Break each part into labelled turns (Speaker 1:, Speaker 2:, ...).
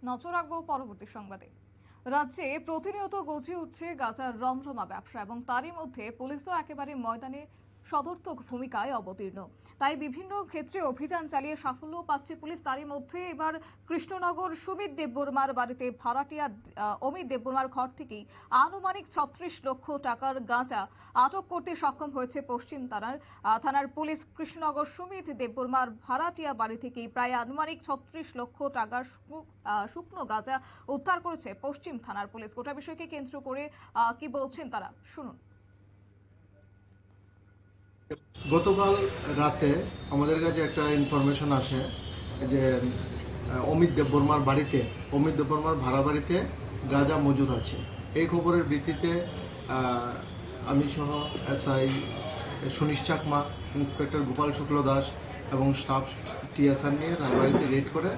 Speaker 1: নজর রাখবো পরবর্তী সংবাদে। রাজ্যে প্রতিনিয়ত গজিয়ে উঠছে গাঁজার রমরমা ব্যবসা এবং তারই মধ্যে পুলিশও একেবারে ময়দানে সদর্থক ভূমিকায় অবতীর্ণ। তাই বিভিন্ন ক্ষেত্রে অভিযান চালিয়ে সাফল্য পাচ্ছে পুলিশ। তারই মধ্যে এবার কৃষ্ণনগর সুমিত দেববর্মার বাড়িতে ভাড়াটিয়া অমিত দেববর্মার ঘর থেকেই আনুমানিক 36 লক্ষ টাকার গাঁজা আটক করতে সক্ষম হয়েছে পশ্চিম থানার পুলিশ। কৃষ্ণনগর সুমিত দেববর্মার ভাড়াটিয়া বাড়ি থেকেই প্রায় আনুমানিক 36 লক্ষ টাকার শুকনো গাঁজা উদ্ধার করেছে পশ্চিম থানার পুলিশ। গোটা বিষয়কে কেন্দ্র করে কি বলছেন তারা, শুনুন।
Speaker 2: গতকাল রাতে আমাদের কাছে একটা ইনফরমেশন আসে যে অমিত দেববর্মার ভাড়া বাড়িতে গাঁজা মজুদ আছে। এই খবরের ভিত্তিতে আমি সহ এসআই সুনীশ চাকমা, ইন্সপেক্টর গোপাল শুক্ল দাস এবং স্টাফ টিএসআর নিয়ে তার বাড়িতে রেড করে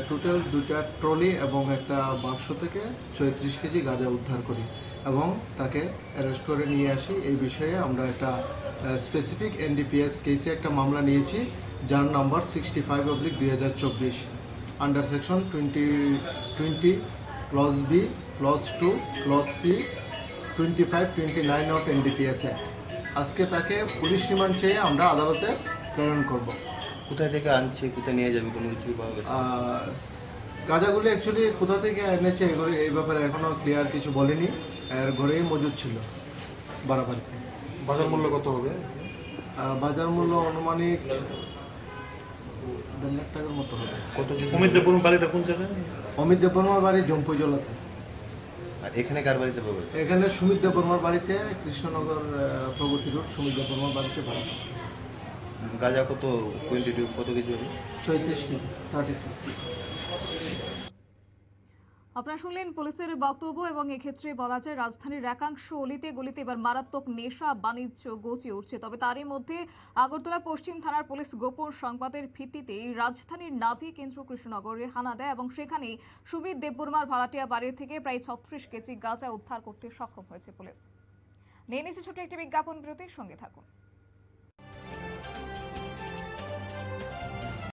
Speaker 2: টোটাল 2টা ট্রলি এবং একটা বাক্স থেকে 34 কেজি গাঁজা উদ্ধার করি এবং তাকে অ্যারেস্ট করে নিয়ে আসি। এই বিষয়ে আমরা একটা স্পেসিফিক এনডিপিএস কেসে একটা মামলা নিয়েছি, যার number 65/2024 under section 20 clause B, clause 2, clause C, 25-29 of NDPS act. আজকে তাকে পুলিশ রিমান্ড চেয়ে আমরা আদালতে প্রেরণ করব।
Speaker 3: কোথায় থেকে আনছে, কোথায় নিয়ে যাবে, কোনো কিছু পাওয়া গেছে?
Speaker 2: গাঁজাগুলি অ্যাকচুয়ালি কোথা থেকে এনেছে এই ব্যাপারে এখনো ক্লিয়ার কিছু বলেনি। এর ঘরেই মজুদ ছিল বাড়াবাড়িতে।
Speaker 3: বাজার মূল্য কত হবে?
Speaker 2: বাজার মূল্য আনুমানিক 1.5 লাখ টাকার মতো হবে।
Speaker 3: কত কেজি?
Speaker 4: অমিত দেববর্মার বাড়িটা কোন জায়গায়?
Speaker 2: অমিত দেববর্মার বাড়ি জম্পুজলাতে।
Speaker 3: আর এখানে কার বাড়িতে পাবে?
Speaker 2: এখানে সুমিত দেববর্মার বাড়িতে, কৃষ্ণনগর প্রগতি রোড সুমিত দেববর্মার বাড়িতে ভাড়া।
Speaker 3: গাঁজা কত কোয়ান্টিটি, কত কেজি হবে?
Speaker 2: 34 কেজি, 36।
Speaker 1: আপনারা শুনলেন পুলিশের বক্তব্য এবং এক্ষেত্রে বলা যায় রাজধানীর একাংশ অলিতে গলিতে এবার মারাত্মক নেশা বাণিজ্য গজিয়ে উঠছে। তবে তারই মধ্যে আগরতলা পশ্চিম থানার পুলিশ গোপন সংবাদের ভিত্তিতে রাজধানীর নাভি কেন্দ্র কৃষ্ণনগরে হানা দেয় এবং সেখানে সুমিত দেববর্মার ভাড়াটিয়া বাড়ি থেকে প্রায় 36 কেজি গাঁজা উদ্ধার করতে সক্ষম হয়েছে পুলিশ। নিয়ে নিচ্ছে ছোট একটি বিজ্ঞাপন বিরতির, সঙ্গে থাকুন।